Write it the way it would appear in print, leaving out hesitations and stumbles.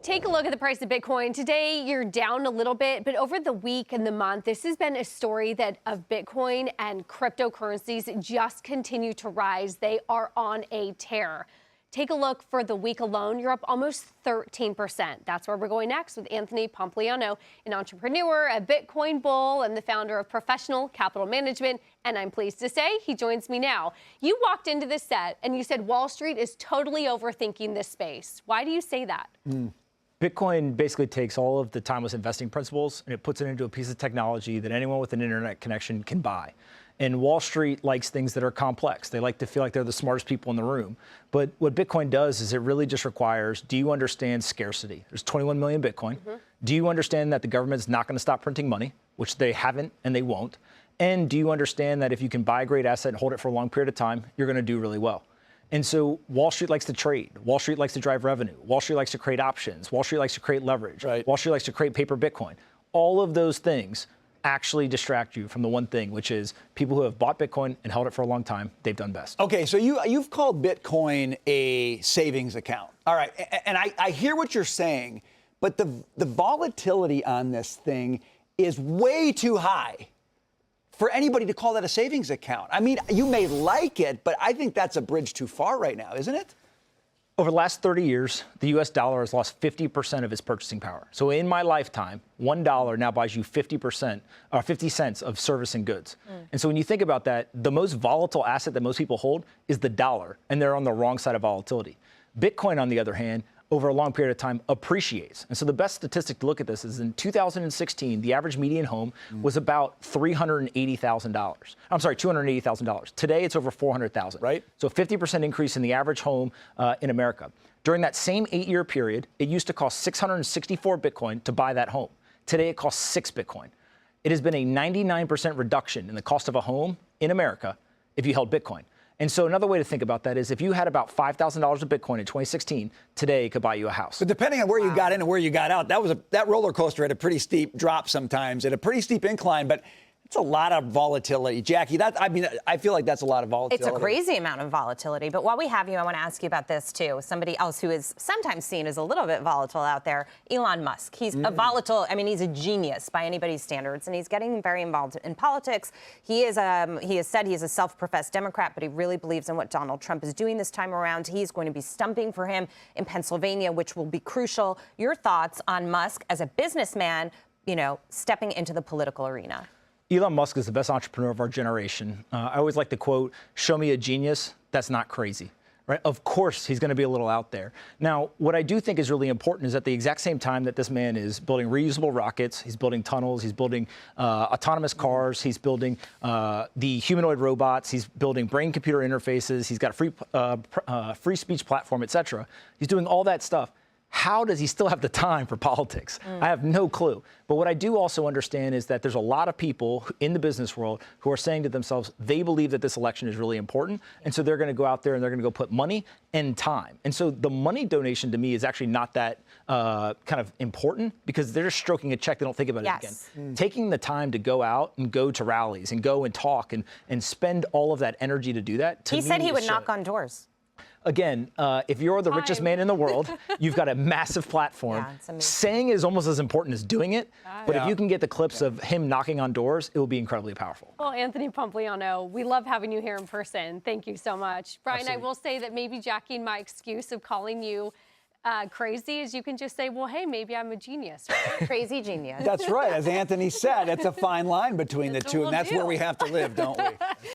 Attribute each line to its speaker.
Speaker 1: Take a look at the price of Bitcoin. Today, you're down a little bit, but over the week and the month, this has been a story that of Bitcoin and cryptocurrencies just continue to rise. They are on a tear. Take a look for the week alone. You're up almost 13%. That's where we're going next with Anthony Pompliano, an entrepreneur, a Bitcoin bull, and the founder of Professional Capital Management. And I'm pleased to say he joins me now. You walked into this set and you said Wall Street is totally overthinking this space. Why do you say that?
Speaker 2: Bitcoin basically takes all of the timeless investing principles and it puts it into a piece of technology that anyone with an internet connection can buy. And Wall Street likes things that are complex. They like to feel like they're the smartest people in the room. But what Bitcoin does is it really just requires, do you understand scarcity? There's 21 million Bitcoin. Do you understand that the government's not going to stop printing money, which they haven't and they won't? And do you understand that if you can buy a great asset and hold it for a long period of time, you're going to do really well? And so Wall Street likes to trade. Wall Street likes to drive revenue. Wall Street likes to create options. Wall Street likes to create leverage. Wall Street likes to create paper Bitcoin. All of those things actually distract you from the one thing, which is people who have bought Bitcoin and held it for a long time, they've done best.
Speaker 3: Okay, so you've called Bitcoin a savings account. All right, and I hear what you're saying, but the volatility on this thing is way too high for anybody to call that a savings account. I mean, you may like it, but I think that's a bridge too far right now, isn't it?
Speaker 2: Over the last 30 years, the U.S. dollar has lost 50% of its purchasing power. So in my lifetime, $1 now buys you 50% or 50 cents of service and goods. And so when you think about that, the most volatile asset that most people hold is the dollar, and they're on the wrong side of volatility. Bitcoin, on the other hand, over a long period of time, appreciates. And so the best statistic to look at this is in 2016, the average median home was about $380,000. I'm sorry, $280,000. Today, it's over $400,000.
Speaker 3: Right.
Speaker 2: So 50% increase in the average home in America. During that same 8-year period, it used to cost 664 Bitcoin to buy that home. Today, it costs 6 Bitcoin. It has been a 99% reduction in the cost of a home in America if you held Bitcoin. And so another way to think about that is if you had about $5,000 of Bitcoin in 2016, today it could buy you a house.
Speaker 3: But depending on where you got in and where you got out, that roller coaster had a pretty steep drop sometimes, at a pretty steep incline, but it's a lot of volatility. Jackie, I feel like that's a lot of volatility.
Speaker 4: It's a crazy amount of volatility. But while we have you, I want to ask you about this, too. Somebody else who is sometimes seen as a little bit volatile out there, Elon Musk. He's a volatile, he's a genius by anybody's standards, and he's getting very involved in politics. He has said he's a self-professed Democrat, but he really believes in what Donald Trump is doing this time around. He's going to be stumping for him in Pennsylvania, which will be crucial. Your thoughts on Musk as a businessman, stepping into the political arena?
Speaker 2: Elon Musk is the best entrepreneur of our generation. I always like to quote, show me a genius that's not crazy. Right? Of course, he's going to be a little out there. Now, what I do think is really important is at the exact same time that this man is building reusable rockets, he's building tunnels, he's building autonomous cars, he's building the humanoid robots, he's building brain-computer interfaces, he's got a free speech platform, et cetera. He's doing all that stuff. How does he still have the time for politics? I have no clue. But what I do also understand is that there's a lot of people in the business world who are saying to themselves, they believe that this election is really important. And so they're going to go out there and they're going to go put money and time. And so the money donation to me is actually not that kind of important because they're just stroking a check. They don't think about it again. Taking the time to go out and go to rallies and go and talk and spend all of that energy to do that.
Speaker 4: He said he would knock on doors.
Speaker 2: Again, if you're the richest man in the world, you've got a massive platform. Saying is almost as important as doing it. But if you can get the clips of him knocking on doors, it will be incredibly powerful.
Speaker 1: Well, Anthony Pompliano, we love having you here in person. Thank you so much. Brian, absolutely. I will say that maybe Jackie and my excuse of calling you crazy is you can just say, well, hey, maybe I'm a genius. Right?
Speaker 4: Crazy genius.
Speaker 3: That's right. As Anthony said, it's a fine line between the two, and that's where we have to live, don't we?